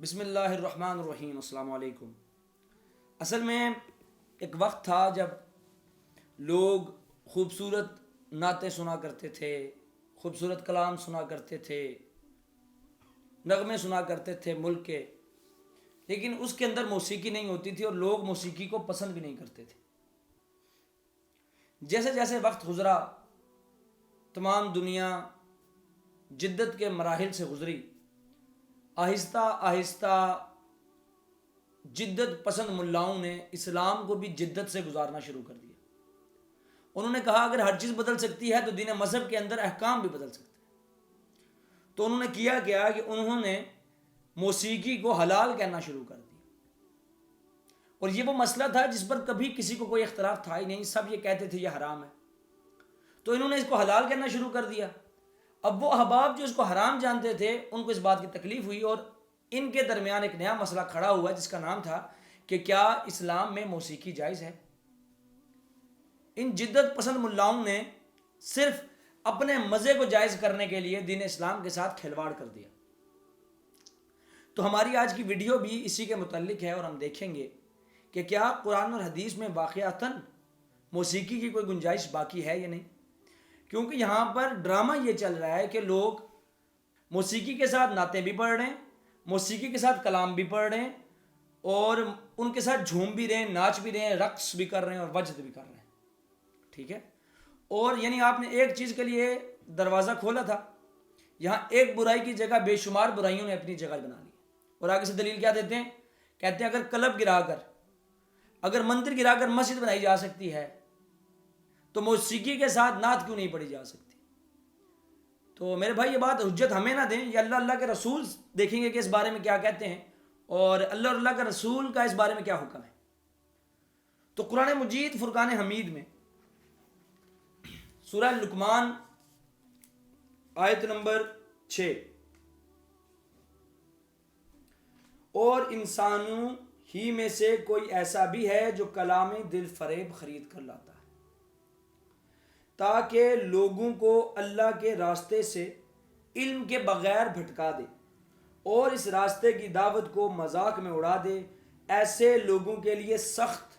بسم اللہ الرحمن الرحیم۔ السلام علیکم۔ اصل میں ایک وقت تھا جب لوگ خوبصورت نعتیں سنا کرتے تھے، خوبصورت کلام سنا کرتے تھے، نغمے سنا کرتے تھے ملک کے، لیکن اس کے اندر موسیقی نہیں ہوتی تھی اور لوگ موسیقی کو پسند بھی نہیں کرتے تھے۔ جیسے جیسے وقت گزرا، تمام دنیا جدت کے مراحل سے گزری، آہستہ آہستہ جدت پسند ملاؤں نے اسلام کو بھی جدت سے گزارنا شروع کر دیا۔ انہوں نے کہا اگر ہر چیز بدل سکتی ہے تو دین مذہب کے اندر احکام بھی بدل سکتے ہیں۔ تو انہوں نے کیا کہ انہوں نے موسیقی کو حلال کہنا شروع کر دیا، اور یہ وہ مسئلہ تھا جس پر کبھی کسی کو کوئی اختلاف تھا ہی نہیں، سب یہ کہتے تھے یہ حرام ہے، تو انہوں نے اس کو حلال کہنا شروع کر دیا۔ اب وہ احباب جو اس کو حرام جانتے تھے ان کو اس بات کی تکلیف ہوئی، اور ان کے درمیان ایک نیا مسئلہ کھڑا ہوا جس کا نام تھا کہ کیا اسلام میں موسیقی جائز ہے۔ ان جدت پسند ملاؤں نے صرف اپنے مزے کو جائز کرنے کے لیے دین اسلام کے ساتھ کھلواڑ کر دیا۔ تو ہماری آج کی ویڈیو بھی اسی کے متعلق ہے، اور ہم دیکھیں گے کہ کیا قرآن اور حدیث میں واقعتاً موسیقی کی کوئی گنجائش باقی ہے یا نہیں، کیونکہ یہاں پر ڈرامہ یہ چل رہا ہے کہ لوگ موسیقی کے ساتھ نعتیں بھی پڑھ رہے ہیں، موسیقی کے ساتھ کلام بھی پڑھ رہے ہیں، اور ان کے ساتھ جھوم بھی رہے ہیں، ناچ بھی رہے ہیں، رقص بھی کر رہے ہیں اور وجد بھی کر رہے ہیں۔ ٹھیک ہے، اور یعنی آپ نے ایک چیز کے لیے دروازہ کھولا تھا، یہاں ایک برائی کی جگہ بے شمار برائیوں نے اپنی جگہ بنا لی، اور آگے سے دلیل کیا دیتے ہیں؟ کہتے ہیں اگر کلب گرا کر، اگر مندر گرا کر مسجد بنائی جا سکتی ہے تو موسیقی کے ساتھ نعت کیوں نہیں پڑھی جا سکتی؟ تو میرے بھائی یہ بات حجت ہمیں نہ دیں، یہ اللہ کے رسول دیکھیں گے کہ اس بارے میں کیا کہتے ہیں، اور اللہ کا رسول کا اس بارے میں کیا حکم ہے۔ تو قرآن مجید فرقان حمید میں سورہ لقمان آیت نمبر 6، اور انسانوں ہی میں سے کوئی ایسا بھی ہے جو کلام دل فریب خرید کر لاتا ہے تاکہ لوگوں کو اللہ کے راستے سے علم کے بغیر بھٹکا دے اور اس راستے کی دعوت کو مذاق میں اڑا دے، ایسے لوگوں کے لیے سخت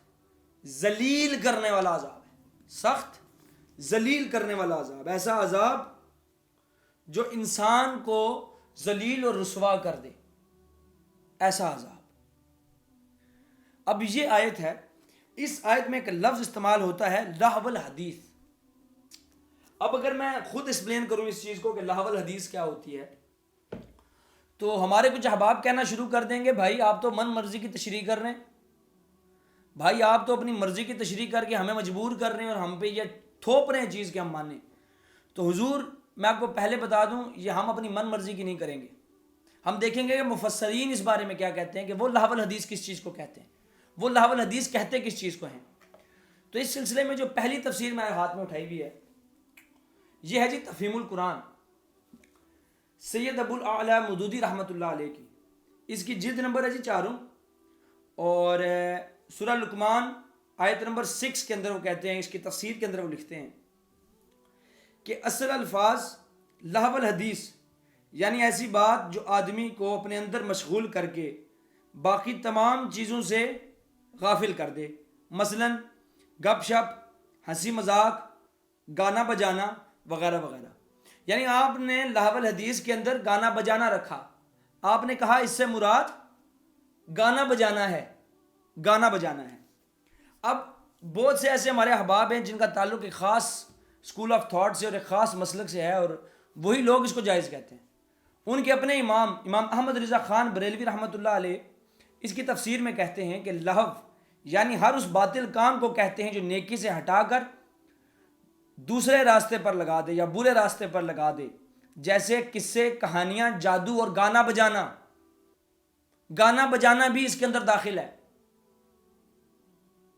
ذلیل کرنے والا عذاب ہے۔ سخت ذلیل کرنے والا عذاب، ایسا عذاب جو انسان کو ذلیل اور رسوا کر دے، ایسا عذاب۔ اب یہ آیت ہے، اس آیت میں ایک لفظ استعمال ہوتا ہے لہو الحدیث۔ اب اگر میں خود ایکسپلین کروں اس چیز کو کہ لہو الحدیث کیا ہوتی ہے، تو ہمارے کچھ احباب کہنا شروع کر دیں گے بھائی آپ تو من مرضی کی تشریح کر رہے ہیں، بھائی آپ تو اپنی مرضی کی تشریح کر کے ہمیں مجبور کر رہے ہیں اور ہم پہ یہ تھوپ رہے ہیں چیز کہ ہم مانیں۔ تو حضور میں آپ کو پہلے بتا دوں، یہ ہم اپنی من مرضی کی نہیں کریں گے، ہم دیکھیں گے کہ مفسرین اس بارے میں کیا کہتے ہیں کہ وہ لہو الحدیث کس چیز کو کہتے ہیں، وہ لہو الحدیث کہتے کس چیز کو ہیں۔ تو اس سلسلے میں جو پہلی تفسیر میں ہاتھ میں اٹھائی ہوئی ہے یہ ہے جی تفہیم القرآن، سید ابو الاعلیٰ مودودی رحمۃ اللہ علیہ کی، اس کی جلد نمبر ہے جی 4، اور سورہ لقمان آیت نمبر 6 کے اندر وہ کہتے ہیں، اس کی تفسیر کے اندر وہ لکھتے ہیں کہ اصل الفاظ لہو الحدیث یعنی ایسی بات جو آدمی کو اپنے اندر مشغول کر کے باقی تمام چیزوں سے غافل کر دے، مثلا گپ شپ، ہنسی مذاق، گانا بجانا وغیرہ وغیرہ۔ یعنی آپ نے لہو الحدیث کے اندر گانا بجانا رکھا، آپ نے کہا اس سے مراد گانا بجانا ہے، گانا بجانا ہے۔ اب بہت سے ایسے ہمارے احباب ہیں جن کا تعلق ایک خاص اسکول آف تھاٹ سے اور ایک خاص مسلک سے ہے، اور وہی لوگ اس کو جائز کہتے ہیں۔ ان کے اپنے امام احمد رضا خان بریلوی رحمۃ اللہ علیہ اس کی تفسیر میں کہتے ہیں کہ لہو یعنی ہر اس باطل کام کو کہتے ہیں جو نیکی سے ہٹا کر دوسرے راستے پر لگا دے یا برے راستے پر لگا دے، جیسے قصے، کہانیاں، جادو اور گانا بجانا۔ گانا بجانا بھی اس کے اندر داخل ہے۔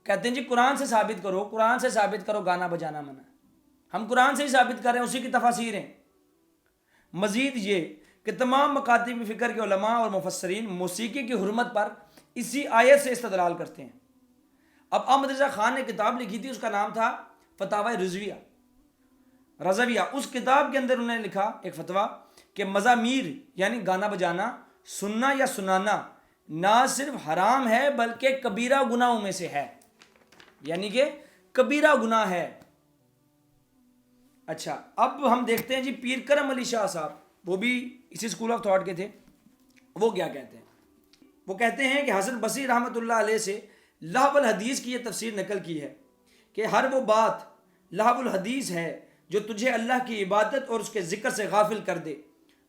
کہتے ہیں جی قرآن سے ثابت کرو، قرآن سے ثابت کرو گانا بجانا منع ہے۔ ہم قرآن سے ہی ثابت کر رہے ہیں، اسی کی تفاسیر ہیں۔ مزید یہ کہ تمام مکاتب فکر کے علماء اور مفسرین موسیقی کی حرمت پر اسی آیت سے استدلال کرتے ہیں۔ اب احمد رضا خان نے کتاب لکھی تھی، اس کا نام تھا فتاوی رضویہ۔ اس کتاب کے اندر انہوں نے لکھا ایک فتویٰ کہ مزامیر یعنی گانا بجانا سننا یا سنانا نہ صرف حرام ہے بلکہ کبیرہ گناہوں میں سے ہے، یعنی کہ کبیرہ گناہ ہے۔ اچھا، اب ہم دیکھتے ہیں جی پیر کرم علی شاہ صاحب، وہ بھی اسی اسکول آف تھاٹ کے تھے، وہ کیا کہتے ہیں؟ وہ کہتے ہیں کہ حسن بصری رحمۃ اللہ علیہ سے لہو الحدیث کی یہ تفسیر نقل کی ہے کہ ہر وہ بات لہو الحدیث ہے جو تجھے اللہ کی عبادت اور اس کے ذکر سے غافل کر دے،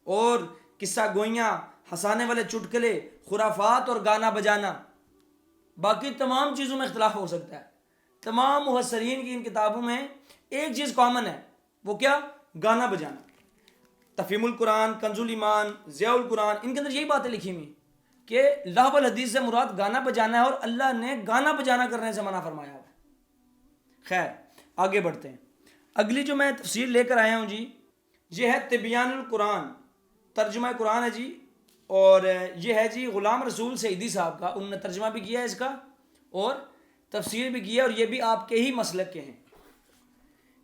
اور قصہ گوئیاں، ہنسانے والے چٹکلے، خرافات اور گانا بجانا۔ باقی تمام چیزوں میں اختلاف ہو سکتا ہے، تمام مفسرین کی ان کتابوں میں ایک چیز کامن ہے، وہ کیا؟ گانا بجانا۔ تفہیم القرآن، کنز الایمان، ضیاء القرآن، ان کے اندر یہی باتیں لکھی ہوئی کہ لہو الحدیث سے مراد گانا بجانا ہے، اور اللہ نے گانا بجانا کرنے سے منع فرمایا ہے۔ خیر، آگے بڑھتے ہیں۔ اگلی جو میں تفسیر لے کر آیا ہوں جی، یہ ہے تبیان القرآن، ترجمہ قرآن ہے جی، اور یہ ہے جی غلام رسول سعیدی صاحب کا، انہوں نے ترجمہ بھی کیا ہے اس کا اور تفسیر بھی کیا، اور یہ بھی آپ کے ہی مسلک کے ہیں۔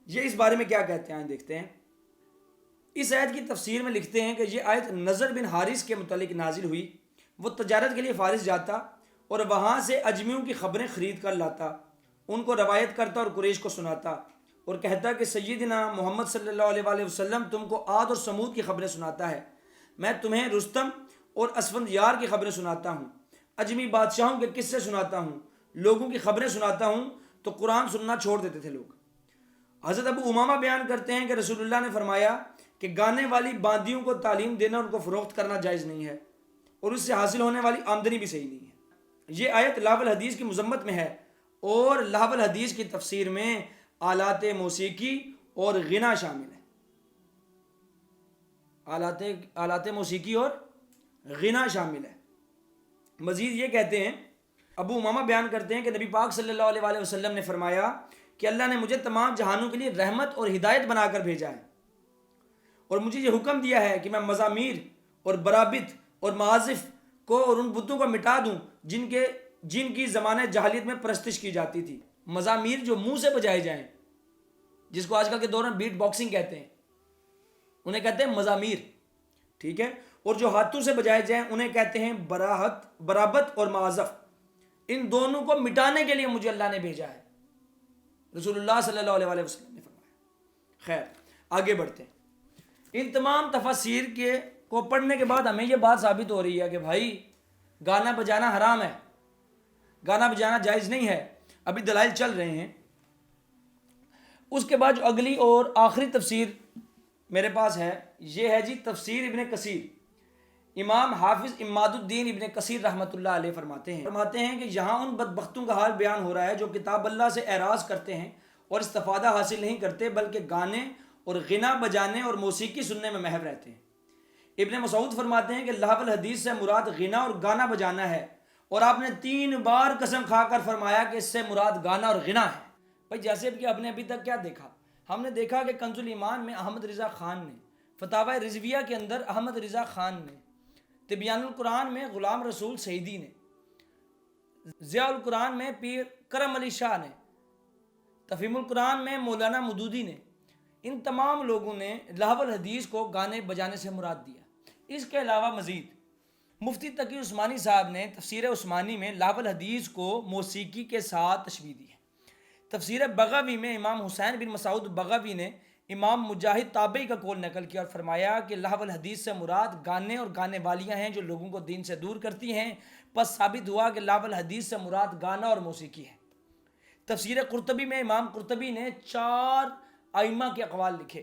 یہ اس بارے میں کیا کہتے ہیں دیکھتے ہیں۔ اس آیت کی تفسیر میں لکھتے ہیں کہ یہ آیت نضر بن حارث کے متعلق نازل ہوئی۔ وہ تجارت کے لیے فارس جاتا اور وہاں سے اجمیوں کی خبریں خرید کر لاتا، ان کو روایت کرتا اور قریش کو سناتا، اور کہتا کہ سیدنا محمد صلی اللہ علیہ وآلہ وسلم تم کو عاد اور سمود کی خبریں سناتا ہے، میں تمہیں رستم اور اسفندیار کی خبریں سناتا ہوں، اجمی بادشاہوں کے قصے سناتا ہوں، لوگوں کی خبریں سناتا ہوں۔ تو قرآن سننا چھوڑ دیتے تھے لوگ۔ حضرت ابو امامہ بیان کرتے ہیں کہ رسول اللہ نے فرمایا کہ گانے والی باندیوں کو تعلیم دینا اور ان کو فروخت کرنا جائز نہیں ہے، اور اس سے حاصل ہونے والی آمدنی بھی صحیح نہیں ہے۔ یہ آیت لہو الحدیث کی مذمت میں ہے، اور لہو الحدیث کی تفسیر میں آلات موسیقی اور غنا شامل ہے۔ آلات موسیقی اور غنا شامل ہے۔ مزید یہ کہتے ہیں، ابو امامہ بیان کرتے ہیں کہ نبی پاک صلی اللہ علیہ وآلہ وسلم نے فرمایا کہ اللہ نے مجھے تمام جہانوں کے لیے رحمت اور ہدایت بنا کر بھیجا ہے، اور مجھے یہ حکم دیا ہے کہ میں مزامیر اور برابط اور معازف کو اور ان بتوں کو مٹا دوں جن کی زمانے جاہلیت میں پرستش کی جاتی تھی۔ مزامیر جو منہ سے بجائے جائیں، جس کو آج کل کے دور میں بیٹ باکسنگ کہتے ہیں، انہیں کہتے ہیں مزامیر، ٹھیک ہے، اور جو ہاتھوں سے بجائے جائیں انہیں کہتے ہیں برابط اور معازف۔ ان دونوں کو مٹانے کے لیے مجھے اللہ نے بھیجا ہے، رسول اللہ صلی اللہ علیہ وسلم نے فرمایا۔ خیر، آگے بڑھتے ہیں۔ ان تمام تفاسیر کو پڑھنے کے بعد ہمیں یہ بات ثابت ہو رہی ہے کہ بھائی گانا بجانا حرام ہے، گانا بجانا جائز نہیں ہے۔ ابھی دلائل چل رہے ہیں۔ اس کے بعد جو اگلی اور آخری تفسیر میرے پاس ہے، یہ ہے جی تفسیر ابن کثیر۔ امام حافظ اماد الدین ابن کثیر رحمۃ اللہ علیہ فرماتے ہیں کہ یہاں ان بدبختوں کا حال بیان ہو رہا ہے جو کتاب اللہ سے اعراض کرتے ہیں اور استفادہ حاصل نہیں کرتے، بلکہ گانے اور غنا بجانے اور موسیقی سننے میں محو رہتے ہیں۔ ابن مسعود فرماتے ہیں کہ لہو الحدیث سے مراد غنا اور گانا بجانا ہے، اور آپ نے 3 بار قسم کھا کر فرمایا کہ اس سے مراد گانا اور غنا ہے۔ بھائی جیسے کہ آپ نے ابھی تک کیا دیکھا؟ ہم نے دیکھا کہ کنز الایمان میں احمد رضا خان نے، فتاوی رضویہ کے اندر احمد رضا خان نے، تبیان القرآن میں غلام رسول سعیدی نے، ضیاء القرآن میں پیر کرم علی شاہ نے، تفہیم القرآن میں مولانا مودودی نے، ان تمام لوگوں نے لہو الحدیث کو گانے بجانے سے مراد دیا۔ اس کے علاوہ مزید مفتی تقی عثمانی صاحب نے تفسیر عثمانی میں لہو الحدیث کو موسیقی کے ساتھ تشبیہ دی ہے۔ تفسیر بغوی میں امام حسین بن مسعود بغوی نے امام مجاہد تابعی کا قول نقل کیا اور فرمایا کہ لہو الحدیث سے مراد گانے اور گانے والیاں ہیں جو لوگوں کو دین سے دور کرتی ہیں، پس ثابت ہوا کہ لہو الحدیث سے مراد گانا اور موسیقی ہے۔ تفسیر قرطبی میں امام قرطبی نے 4 ائمہ کے اقوال لکھے۔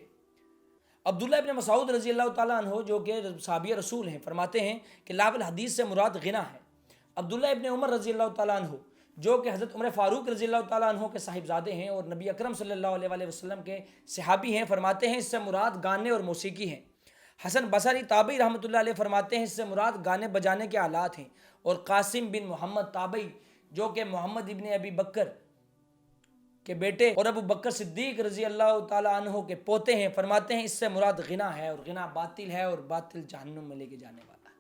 عبداللہ ابن مسعود رضی اللہ تعالیٰ عنہ جو کہ صحابی رسول ہیں فرماتے ہیں کہ لہو الحدیث سے مراد غنا ہے۔ عبداللہ ابن عمر رضی اللہ تعالیٰ عنہ جو کہ حضرت عمر فاروق رضی اللہ تعالیٰ عنہ کے صاحبزادے ہیں اور نبی اکرم صلی اللہ علیہ وآلہ وسلم کے صحابی ہیں، فرماتے ہیں اس سے مراد گانے اور موسیقی ہیں۔ حسن بصری تابعی رحمۃ اللہ علیہ فرماتے ہیں اس سے مراد گانے بجانے کے آلات ہیں، اور قاسم بن محمد تابعی جو کہ محمد ابن ابی بکر کے بیٹے اور ابو بکر صدیق رضی اللہ تعالیٰ عنہ کے پوتے ہیں، فرماتے ہیں اس سے مراد غنا ہے، اور غنا باطل ہے اور باطل جہنم میں لے کے جانے والا ہے۔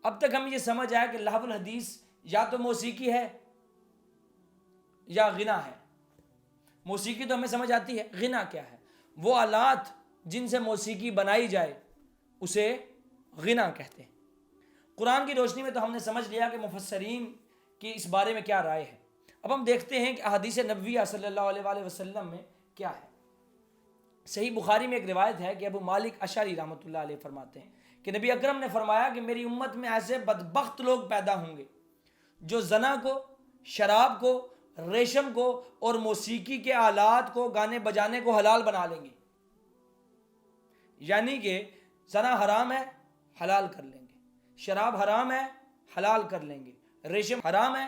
اب تک ہم یہ سمجھ آیا کہ لہو الحدیث یا تو موسیقی ہے یا غنا ہے۔ موسیقی تو ہمیں سمجھ آتی ہے، غنا کیا ہے؟ وہ آلات جن سے موسیقی بنائی جائے اسے غنا کہتے ہیں۔ قرآن کی روشنی میں تو ہم نے سمجھ لیا کہ مفسرین کی اس بارے میں کیا رائے ہے. اب ہم دیکھتے ہیں کہ احادیث نبویہ صلی اللہ علیہ وآلہ وسلم میں کیا ہے. صحیح بخاری میں ایک روایت ہے کہ ابو مالک اشعری رحمۃ اللہ علیہ فرماتے ہیں کہ نبی اکرم نے فرمایا کہ میری امت میں ایسے بدبخت لوگ پیدا ہوں گے جو زنا کو، شراب کو، ریشم کو اور موسیقی کے آلات کو، گانے بجانے کو حلال بنا لیں گے. یعنی کہ زنا حرام ہے، حلال کر لیں گے. شراب حرام ہے، حلال کر لیں گے. ریشم حرام ہے،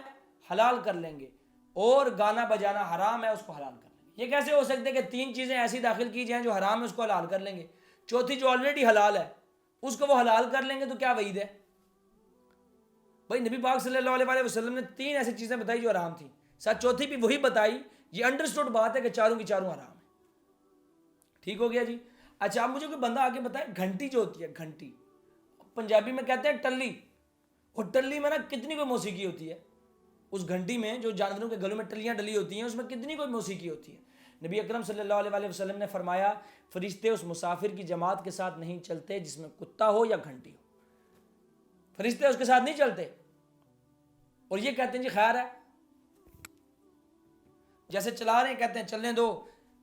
حلال کر لیں گے. اور گانا بجانا حرام ہے، اس کو حلال کر لیں گے. یہ کیسے ہو سکتے ہیں کہ 3 چیزیں ایسی داخل کی جائیں جو حرام ہے اس کو حلال کر لیں گے، چوتھی جو آلریڈی حلال ہے اس کو وہ حلال کر لیں گے؟ تو کیا وعید ہے بھائی. نبی پاک صلی اللہ علیہ وآلہ وسلم نے 3 ایسی چیزیں بتائی جو حرام تھیں، ساتھ چوتھی بھی وہی بتائی. یہ انڈرسٹوڈ بات ہے کہ چاروں کی چاروں حرام ہے. ٹھیک ہو گیا جی. اچھا اب مجھے کوئی بندہ آگے بتائے گھنٹی جو ہوتی ہے، گھنٹی پنجابی میں کہتے ہیں ٹلی، اور ٹلی میں نا کتنی کوئی موسیقی ہوتی ہے. اس گھنٹی میں جو جانوروں کے گلوں میں ٹلیاں ڈلی ہوتی ہیں اس میں کتنی کوئی موسیقی ہوتی ہے. نبی اکرم صلی اللہ علیہ وآلہ وسلم نے فرمایا فرشتے اس مسافر کی جماعت کے ساتھ نہیں چلتے جس میں کتا ہو یا گھنٹی ہو. فرشتے اس کے ساتھ نہیں چلتے. اور یہ کہتے ہیں جی خیر ہے، جیسے چلا رہے ہیں کہتے ہیں چلنے دو،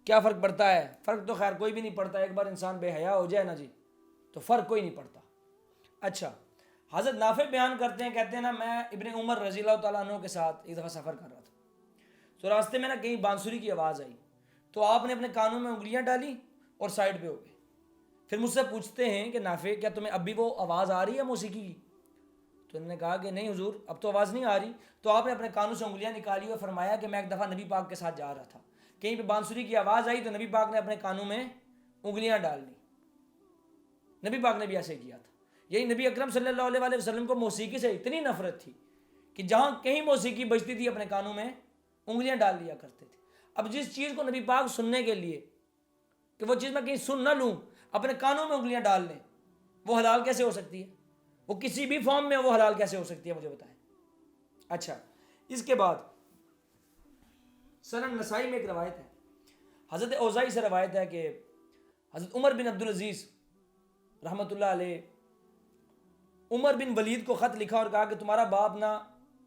کیا فرق پڑتا ہے؟ فرق تو خیر کوئی بھی نہیں پڑتا. ایک بار انسان بے حیا ہو جائے نا جی تو فرق کوئی نہیں پڑتا. اچھا حضرت نافع بیان کرتے ہیں، کہتے ہیں نا میں ابن عمر رضی اللہ تعالیٰ عنہ کے ساتھ ایک دفعہ سفر کر رہا تھا، تو راستے میں نا کہیں بانسری کی آواز آئی، تو آپ نے اپنے کانوں میں انگلیاں ڈالی اور سائڈ پہ ہو گئے. پھر مجھ سے پوچھتے ہیں کہ نافع کیا تمہیں اب بھی وہ آواز آ رہی ہے موسیقی کی؟ تو انہوں نے کہا کہ نہیں حضور اب تو آواز نہیں آ رہی. تو آپ نے اپنے کانوں سے انگلیاں نکالی اور فرمایا کہ میں ایک دفعہ نبی پاک کے ساتھ جا رہا تھا، کہیں پہ بانسری کی آواز آئی تو نبی پاک نے اپنے کانوں میں انگلیاں ڈال لی. نبی پاک نے بھی ایسے کیا تھا. یہی نبی اکرم صلی اللہ علیہ وآلہ وسلم کو موسیقی سے اتنی نفرت تھی کہ جہاں کہیں موسیقی بجتی تھی اپنے کانوں میں انگلیاں ڈال لیا کرتے تھے. اب جس چیز کو نبی پاک سننے کے لیے کہ وہ چیز میں کہیں سن نہ لوں اپنے کانوں میں انگلیاں ڈال لیں، وہ حلال کیسے ہو سکتی ہے؟ وہ کسی بھی فارم میں وہ حلال کیسے ہو سکتی ہے مجھے بتائیں. اچھا اس کے بعد سنن نسائی میں ایک روایت ہے، حضرت اوزائی سے روایت ہے کہ حضرت عمر بن عبدالعزیز رحمۃ اللہ علیہ عمر بن ولید کو خط لکھا اور کہا کہ تمہارا باپ نا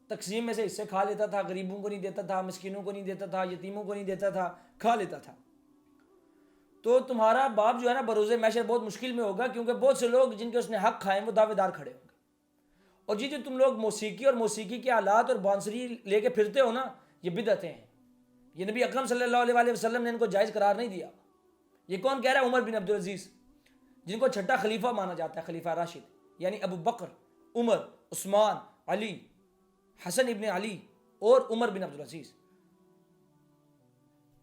تقسیم میں سے حصے کھا لیتا تھا، غریبوں کو نہیں دیتا تھا، مسکینوں کو نہیں دیتا تھا، یتیموں کو نہیں دیتا تھا، کھا لیتا تھا. تو تمہارا باپ جو ہے نا بروز محشر بہت مشکل میں ہوگا، کیونکہ بہت سے لوگ جن کے اس نے حق کھائے وہ دعوے دار کھڑے ہوں گے. اور جو تم لوگ موسیقی اور موسیقی کے آلات اور بانسری لے کے پھرتے ہو نا یہ بدعتیں ہیں. یہ نبی اکرم صلی اللہ علیہ وآلہ وسلم نے ان کو جائز قرار نہیں دیا. یہ کون کہہ رہا ہے؟ عمر بن عبدالعزیز، جن کو چھٹا خلیفہ مانا جاتا ہے، خلیفہ راشد، یعنی ابو بکر، عمر، عثمان، علی، حسن ابن علی اور عمر بن عبدالعزیز.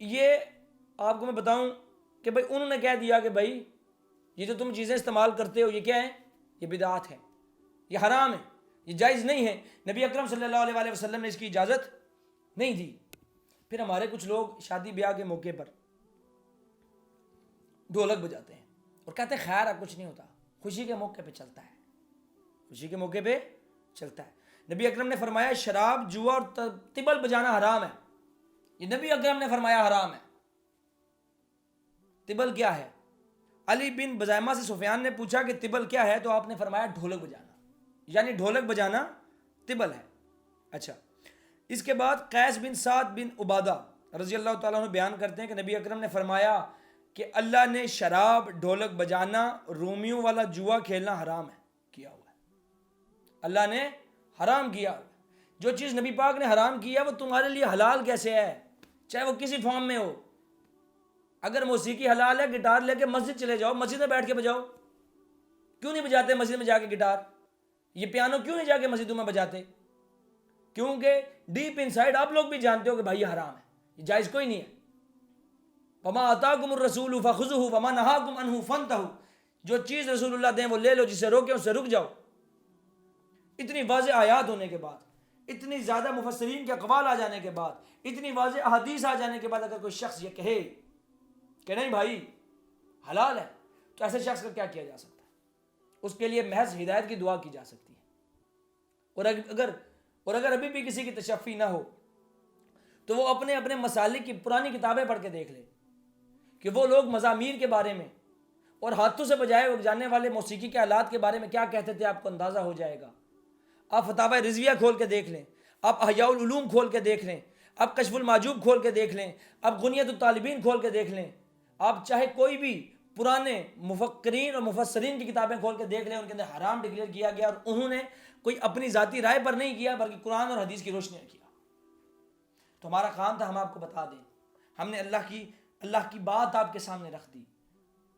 یہ آپ کو میں بتاؤں کہ بھائی انہوں نے کہہ دیا کہ بھائی یہ جو تم چیزیں استعمال کرتے ہو یہ کیا ہے؟ یہ بدعات ہے، یہ حرام ہے، یہ جائز نہیں ہے. نبی اکرم صلی اللہ علیہ وآلہ وسلم نے اس کی اجازت نہیں دی. پھر ہمارے کچھ لوگ شادی بیاہ کے موقع پر ڈھولک بجاتے ہیں اور کہتے ہیں خیر ہے کچھ نہیں ہوتا، خوشی کے موقع پہ چلتا ہے، خوشی کے موقع پہ چلتا ہے. نبی اکرم نے فرمایا شراب، جوا اور طبل بجانا حرام ہے. یہ نبی اکرم نے فرمایا حرام ہے. طبل کیا ہے؟ علی بن بزیمہ سے سفیان نے پوچھا کہ طبل کیا ہے؟ تو آپ نے فرمایا ڈھولک بجانا، یعنی ڈھولک بجانا طبل ہے. اچھا اس کے بعد قیس بن سعد بن عبادہ رضی اللہ تعالیٰ عنہ بیان کرتے ہیں کہ نبی اکرم نے فرمایا کہ اللہ نے شراب، ڈھولک بجانا، رومیوں والا جوا کھیلنا حرام ہے کیا ہوا ہے. اللہ نے حرام کیا ہوا ہے. جو چیز نبی پاک نے حرام کیا وہ تمہارے لیے حلال کیسے ہے؟ چاہے وہ کسی فارم میں ہو. اگر موسیقی حلال ہے گٹار لے کے مسجد چلے جاؤ، مسجد میں بیٹھ کے بجاؤ. کیوں نہیں بجاتے مسجد میں جا کے گٹار؟ یہ پیانو کیوں نہیں جا کے مسجدوں میں بجاتے؟ کیونکہ ڈیپ ان سائڈ آپ لوگ بھی جانتے ہو کہ بھائی یہ حرام ہے، یہ جائز کوئی نہیں ہے. وما آتاکم الرسول فخذوہ وما نہاکم عنہ فانتہوا. جو چیز رسول اللہ دیں وہ لے لو، جسے روکیں اس سے رک جاؤ. اتنی واضح آیات ہونے کے بعد، اتنی زیادہ مفسرین کے اقوال آ جانے کے بعد، اتنی واضح احادیث آ جانے کے بعد اگر کوئی شخص یہ کہے کہ نہیں بھائی حلال ہے تو ایسے شخص کا کیا کیا جا سکتا ہے؟ اس کے لیے محض ہدایت کی دعا کی جا سکتی ہے. اور اگر ابھی بھی کسی کی تشفی نہ ہو تو وہ اپنے اپنے مسالک کی پرانی کتابیں پڑھ کے دیکھ لے کہ وہ لوگ مزامیر کے بارے میں اور ہاتھوں سے بجائے جانے والے موسیقی کے آلات کے بارے میں کیا کہتے تھے. آپ کو اندازہ ہو جائے گا آپ فتاوی رضویہ کھول کے دیکھ لیں، آپ احیاء العلوم کھول کے دیکھ لیں، آپ کشف المعجوب کھول کے دیکھ لیں، آپ غنیت الطالبین کھول کے دیکھ لیں، آپ چاہے کوئی بھی پرانے مفکرین اور مفسرین کی کتابیں کھول کے دیکھ لیں، ان کے اندر حرام ڈکلیئر کیا گیا، اور انہوں نے کوئی اپنی ذاتی رائے پر نہیں کیا بلکہ قرآن اور حدیث کی روشنی میں کیا۔ تو ہمارا کام تھا ہم آپ کو بتا دیں، ہم نے اللہ کی بات آپ کے سامنے رکھ دی۔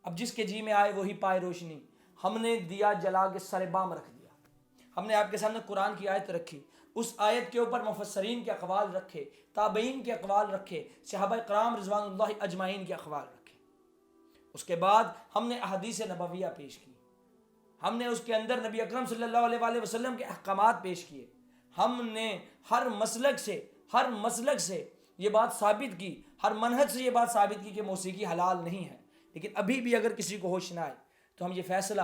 اب جس کے جی میں آئے وہی پائے روشنی، ہم نے دیا جلا کے سر بام رکھ دیا۔ ہم نے آپ کے سامنے قرآن کی آیت رکھی، اس آیت کے اوپر مفسرین کے اقوال رکھے، تابعین کے اقوال رکھے، صحابہ کرام رضوان اللہ اجمعین کے اقوال رکھے۔ اس کے بعد ہم نے احادیث نبویہ پیش کی، ہم نے اس کے اندر نبی اکرم صلی اللہ علیہ وآلہ وسلم کے احکامات پیش کیے۔ ہم نے ہر مسلک سے یہ بات ثابت کی، ہر منہج سے یہ بات ثابت کی کہ موسیقی حلال نہیں ہے۔ لیکن ابھی بھی اگر کسی کو ہوش نہ آئے تو ہم یہ فیصلہ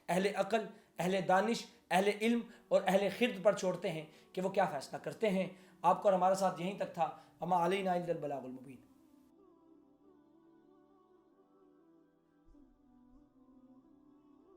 اہل عقل، اہل دانش، اہل علم اور اہل خرد پر چھوڑتے ہیں کہ وہ کیا فیصلہ کرتے ہیں۔ آپ کو اور ہمارے ساتھ یہیں تک تھا۔ وما علینا الا البلاغ المبین۔